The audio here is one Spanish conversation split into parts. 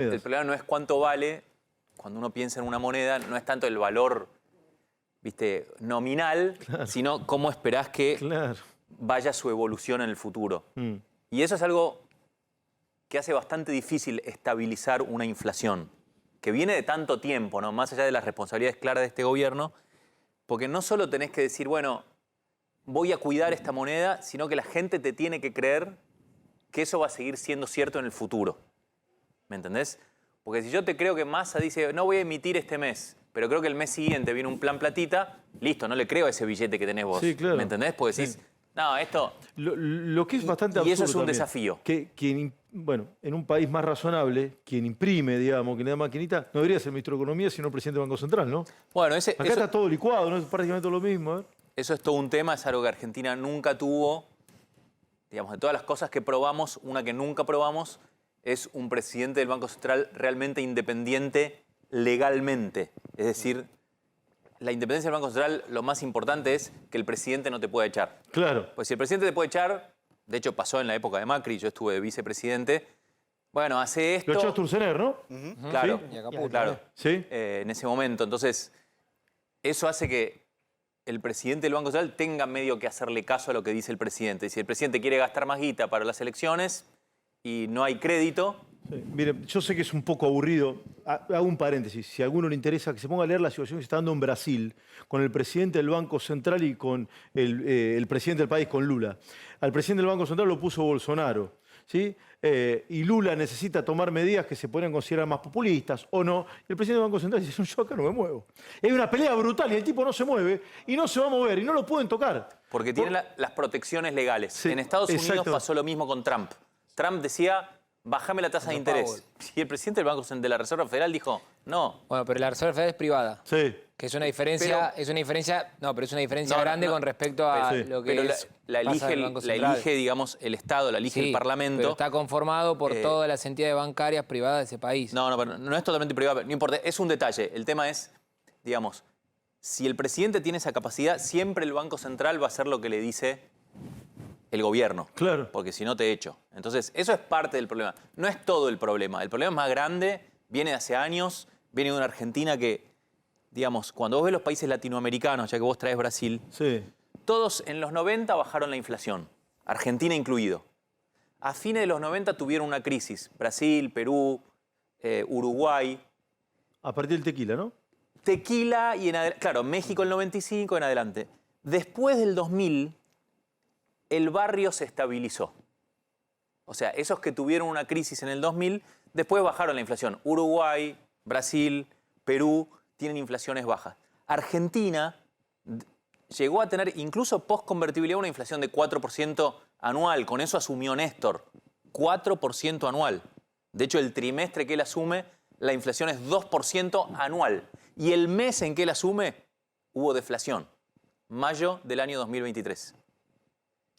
El problema no es cuánto vale, cuando uno piensa en una moneda, no es tanto el valor, ¿viste?, nominal, sino cómo esperás que vaya su evolución en el futuro. Y eso es algo que hace bastante difícil estabilizar una inflación, que viene de tanto tiempo, ¿no? Más allá de las responsabilidades claras de este gobierno, porque no solo tenés que decir, bueno, voy a cuidar esta moneda, sino que la gente te tiene que creer que eso va a seguir siendo cierto en el futuro. ¿Me entendés? Porque si yo te creo que Massa dice, no voy a emitir este mes, pero creo que el mes siguiente viene un plan platita, listo, no le creo a ese billete que tenés vos. Sí, claro. ¿Me entendés? Porque decís, no, esto... Lo que es bastante absurdo y eso es un también, desafío. Que quien, bueno, en un país más razonable, quien imprime, digamos, quien le da maquinita, no debería ser el ministro de Economía, sino el presidente del Banco Central, ¿no? Bueno, Acá está todo licuado, ¿no? Es prácticamente lo mismo. ¿Eh? Eso es todo un tema, es algo que Argentina nunca tuvo. Digamos, de todas las cosas que probamos, una que nunca probamos es un presidente del Banco Central realmente independiente legalmente. Es decir, la independencia del Banco Central, lo más importante es que el presidente no te pueda echar. Claro. Pues si el presidente te puede echar, de hecho pasó en la época de Macri, yo estuve de vicepresidente, bueno, hace esto... Lo echó Sturzenegger, ¿no? Claro, ¿Sí? claro. ¿Sí? En ese momento. Entonces, eso hace que el presidente del Banco Central tenga medio que hacerle caso a lo que dice el presidente. Y si el presidente quiere gastar más guita para las elecciones y no hay crédito... Sí. Mire, yo sé que es un poco aburrido. Hago un paréntesis. Si a alguno le interesa, que se ponga a leer la situación que se está dando en Brasil con el presidente del Banco Central y con el presidente del país, con Lula. Al presidente del Banco Central lo puso Bolsonaro, ¿sí? Y Lula necesita tomar medidas que se pueden considerar más populistas o no. Y el presidente del Banco Central dice, yo acá no me muevo. Hay una pelea brutal y el tipo no se mueve y no se va a mover y no lo pueden tocar. Porque tiene las protecciones legales. Sí, en Estados Unidos pasó lo mismo con Trump. Trump decía, bájame la tasa de interés. Y el presidente del Banco de la Reserva Federal dijo, no. Bueno, pero la Reserva Federal es privada. Sí. Que es una diferencia, pero es una diferencia grande con respecto a lo que pero es la elige, digamos, el Estado, la elige el Parlamento. Pero está conformado por todas las entidades bancarias privadas de ese país. No, pero no es totalmente privado, no importa, es un detalle. El tema es, digamos, si el presidente tiene esa capacidad, siempre el Banco Central va a hacer lo que le dice el gobierno. Claro. Porque si no te echo. Entonces, eso es parte del problema. No es todo el problema. El problema es más grande, viene de hace años, viene de una Argentina que, digamos, cuando vos ves los países latinoamericanos, ya que vos traes Brasil, todos en los 90 bajaron la inflación, Argentina incluido. A fines de los 90 tuvieron una crisis, Brasil, Perú, Uruguay. A partir del tequila, ¿no? Tequila y claro, México el 95 en adelante. Después del 2000, el barrio se estabilizó. O sea, esos que tuvieron una crisis en el 2000, después bajaron la inflación. Uruguay, Brasil, Perú tienen inflaciones bajas. Argentina llegó a tener, incluso post-convertibilidad, una inflación de 4% anual. Con eso asumió Néstor. 4% anual. De hecho, el trimestre que él asume, la inflación es 2% anual. Y el mes en que él asume, hubo deflación. Mayo del año 2023.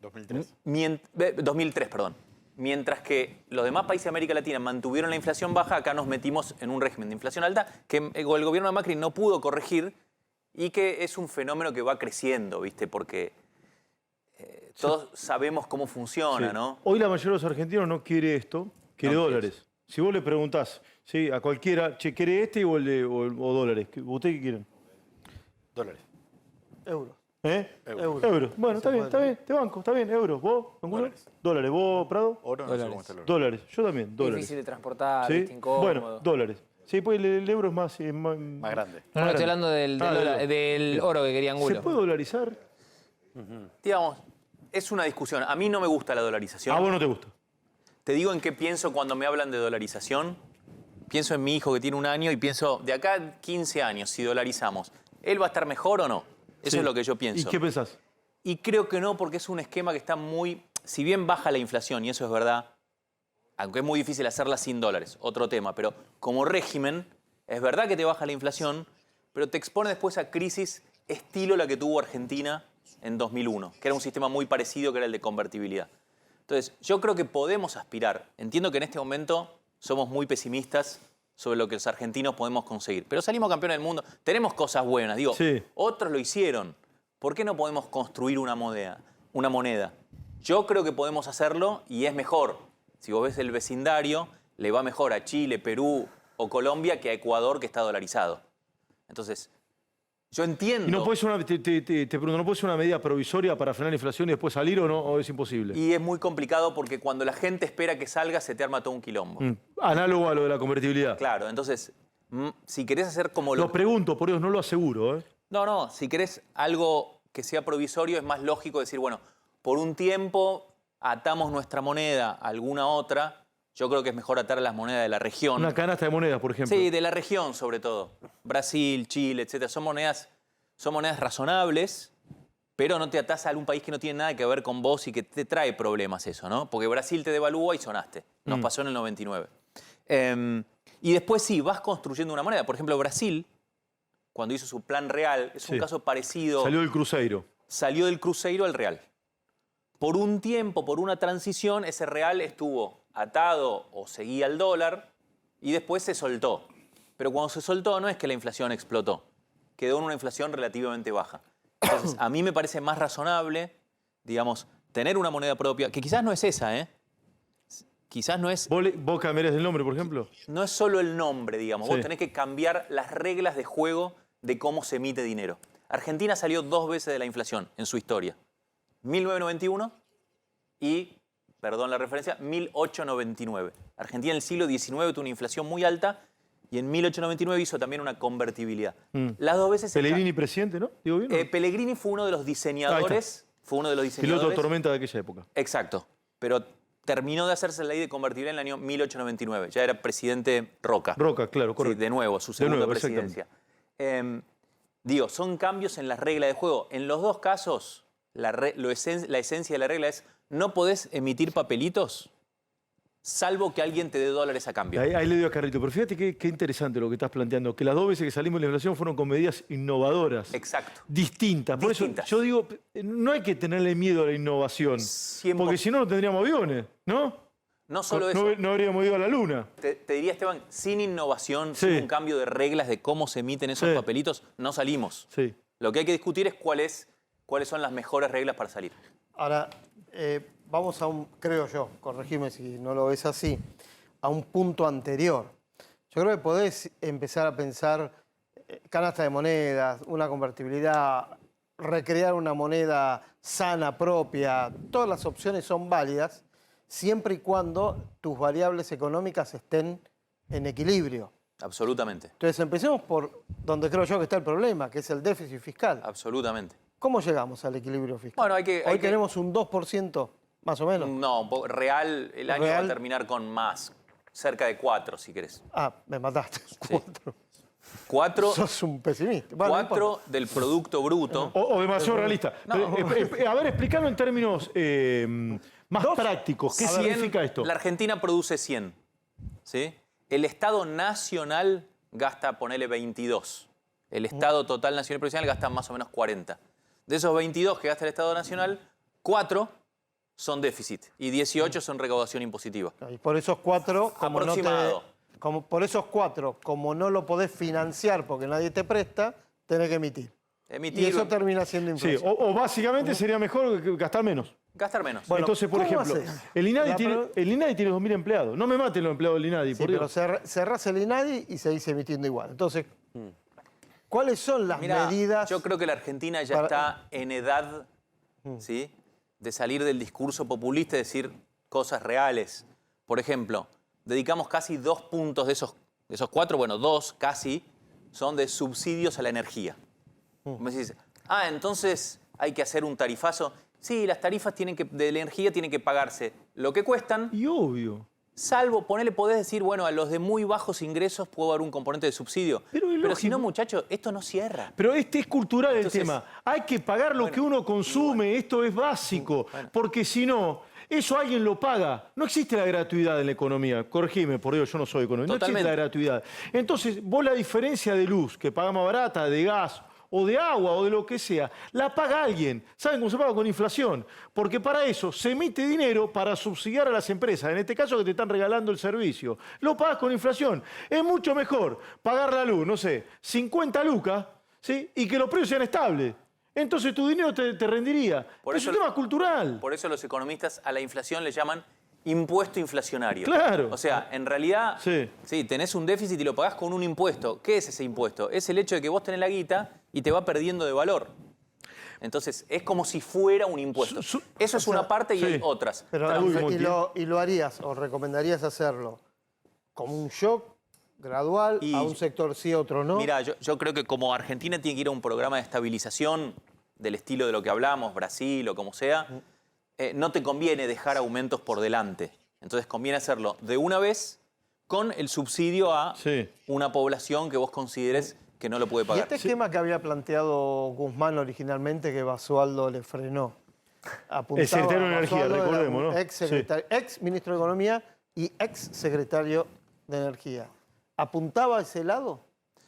2003, perdón. Mientras que los demás países de América Latina mantuvieron la inflación baja, acá nos metimos en un régimen de inflación alta que el gobierno de Macri no pudo corregir y que es un fenómeno que va creciendo, ¿viste? Porque todos sabemos cómo funciona, ¿no? Hoy la mayoría de los argentinos no quiere esto, quiere dólares. Si vos le preguntás a cualquiera, che, ¿quiere este o dólares? ¿Ustedes qué quieren? Dólares. Euros. Euros. Bueno, está bien, te banco, está bien, euros. ¿Vos, dólares. Dólares. ¿Vos, Prado? Oro, no sé cómo está el oro. Dólares, yo también, dólares. Difícil de transportar, ¿Sí? incómodo. Bueno, dólares. Sí, pues el euro es más grande. No, estoy hablando del oro que quería Angulo. ¿Se puede dolarizar? Digamos, es una discusión. A mí no me gusta la dolarización. ¿A vos no te gusta? Te digo en qué pienso cuando me hablan de dolarización. Pienso en mi hijo que tiene 1 año y pienso, de acá a 15 años, si dolarizamos, ¿él va a estar mejor o no? Eso es lo que yo pienso. ¿Y qué pensás? Y creo que no, porque es un esquema que está muy... Si bien baja la inflación, y eso es verdad, aunque es muy difícil hacerla sin dólares, otro tema, pero como régimen, es verdad que te baja la inflación, pero te expone después a crisis estilo la que tuvo Argentina en 2001, que era un sistema muy parecido, que era el de convertibilidad. Entonces, yo creo que podemos aspirar. Entiendo que en este momento somos muy pesimistas sobre lo que los argentinos podemos conseguir. Pero salimos campeones del mundo, tenemos cosas buenas. Digo, otros lo hicieron. ¿Por qué no podemos construir una moneda? Yo creo que podemos hacerlo y es mejor. Si vos ves el vecindario, le va mejor a Chile, Perú o Colombia que a Ecuador, que está dolarizado. Entonces, yo entiendo... Y no puede ser te pregunto, ¿no puede ser una medida provisoria para frenar la inflación y después salir o no? ¿O es imposible? Y es muy complicado porque cuando la gente espera que salga, se te arma todo un quilombo. Análogo a lo de la convertibilidad. Claro, entonces, si querés hacer como Lo pregunto, por Dios, no lo aseguro, ¿eh? No, si querés algo que sea provisorio, es más lógico decir, bueno, por un tiempo atamos nuestra moneda a alguna otra. Yo creo que es mejor atar a las monedas de la región. Una canasta de monedas, por ejemplo. Sí, de la región sobre todo. Brasil, Chile, etcétera. Son monedas razonables, pero no te atás a algún país que no tiene nada que ver con vos y que te trae problemas eso, ¿no? Porque Brasil te devalúa y sonaste. Nos pasó en el 99. Y después sí, vas construyendo una moneda. Por ejemplo, Brasil, cuando hizo su plan real, es un caso parecido. Salió del Cruzeiro. Salió del Cruzeiro al real. Por un tiempo, por una transición, ese real estuvo atado o seguía al dólar y después se soltó. Pero cuando se soltó no es que la inflación explotó, quedó en una inflación relativamente baja. Entonces, a mí me parece más razonable, digamos, tener una moneda propia, que quizás no es esa, ¿eh? Quizás no es... ¿Vos cambiarías el nombre, por ejemplo? No es solo el nombre, digamos. Sí. Vos tenés que cambiar las reglas de juego de cómo se emite dinero. Argentina salió 2 veces de la inflación en su historia. 1991 y, perdón la referencia, 1899. Argentina en el siglo XIX tuvo una inflación muy alta y en 1899 hizo también una convertibilidad. Las 2 veces... Pellegrini presidente, ¿no? ¿Digo bien, no? Pellegrini fue uno de los diseñadores. Piloto de tormenta de aquella época. Exacto. Pero terminó de hacerse la ley de convertibilidad en el año 1899. Ya era presidente Roca. Roca, claro, correcto. Sí, de nuevo, su segunda presidencia. Digo, son cambios en las reglas de juego. En los dos casos, la esencia de la regla es no podés emitir papelitos salvo que alguien te dé dólares a cambio. Ahí le digo a Carlito, pero fíjate qué interesante lo que estás planteando, que las 2 veces que salimos de la inflación fueron con medidas innovadoras. Exacto. Distintas. Por eso yo digo, no hay que tenerle miedo a la innovación, porque si no, no tendríamos aviones, ¿no? No solo eso. No habríamos ido a la luna. Te diría, Esteban, sin innovación, sin un cambio de reglas de cómo se emiten esos papelitos, no salimos. Sí. Lo que hay que discutir es cuáles son las mejores reglas para salir. Ahora, vamos a creo yo, corregime si no lo ves así, a un punto anterior. Yo creo que podés empezar a pensar canasta de monedas, una convertibilidad, recrear una moneda sana, propia. Todas las opciones son válidas, siempre y cuando tus variables económicas estén en equilibrio. Absolutamente. Entonces, empecemos por donde creo yo que está el problema, que es el déficit fiscal. Absolutamente. ¿Cómo llegamos al equilibrio fiscal? Bueno, Hoy tenemos un 2%, más o menos. No, real, el año va a terminar con más, cerca de 4, si querés. Ah, me mataste. 4. 4. Sos un pesimista. Bueno, 4 del Producto Bruto. O demasiado realista. No. A ver, explícalo en términos más prácticos. ¿Qué significa esto? La Argentina produce 100. ¿Sí? El Estado Nacional gasta, ponele 22. El Estado Total Nacional y Provincial gasta más o menos 40. De esos 22 que gasta el Estado Nacional, 4 son déficit y 18 son recaudación impositiva. Y por esos 4, Aproximado. como no lo podés financiar porque nadie te presta, tenés que emitir. Y eso termina siendo inflación. Sí, o básicamente sería mejor gastar menos. Gastar menos. Bueno, entonces, por ¿cómo ejemplo, haces? el INADI tiene 2.000 empleados. No me maten los empleados del INADI, Sí, por pero Dios. cerrás el INADI y seguís emitiendo igual. Entonces, ¿cuáles son las medidas? Yo creo que la Argentina ya está en edad, ¿sí?, de salir del discurso populista y decir cosas reales. Por ejemplo, dedicamos casi 2 puntos de esos 4, bueno, 2 casi, son de subsidios a la energía. Me decís, entonces hay que hacer un tarifazo. Sí, las tarifas de la energía tienen que pagarse lo que cuestan. Y obvio. Salvo, podés decir, bueno, a los de muy bajos ingresos puedo dar un componente de subsidio. Pero si no, muchachos, esto no cierra. Pero es cultural el tema. Hay que pagar lo que uno consume, esto es básico. Porque si no, eso alguien lo paga. No existe la gratuidad en la economía. Corregime, por Dios, yo no soy economista. No existe la gratuidad. Entonces, vos la diferencia de luz, que pagamos barata, de gas, o de agua, o de lo que sea, la paga alguien. ¿Saben cómo se paga? Con inflación. Porque para eso se emite dinero para subsidiar a las empresas. En este caso que te están regalando el servicio. Lo pagas con inflación. Es mucho mejor pagar la luz, no sé, 50 lucas, ¿sí?, y que los precios sean estables. Entonces tu dinero te rendiría. Es un tema cultural. Por eso los economistas a la inflación le llaman impuesto inflacionario. Claro. O sea, en realidad, Sí. tenés un déficit y lo pagás con un impuesto. ¿Qué es ese impuesto? Es el hecho de que vos tenés la guita y te va perdiendo de valor. Entonces, es como si fuera un impuesto. Eso es una parte y sí. hay otras. Pero, Uy, ¿y lo harías o recomendarías hacerlo como un shock gradual Y- a un sector sí, otro no? Mira, yo creo que como Argentina tiene que ir a un programa de estabilización del estilo de lo que hablamos, Brasil o como sea, no te conviene dejar aumentos por delante. Entonces conviene hacerlo de una vez con el subsidio a Sí. una población que vos consideres que no lo puede Y pagar. este esquema que había planteado Guzmán originalmente, que Basualdo le frenó. El secretario de Energía, Basualdo era un recordemos, ¿no? ex ministro de Economía y ex secretario de Energía. ¿Apuntaba a ese lado?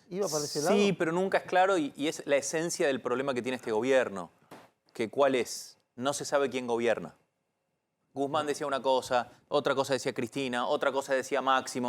¿Iba para ese lado? Sí, pero nunca es claro y es la esencia del problema que tiene este gobierno. Que ¿cuál es? No se sabe quién gobierna. Guzmán decía una cosa, otra cosa decía Cristina, otra cosa decía Máximo.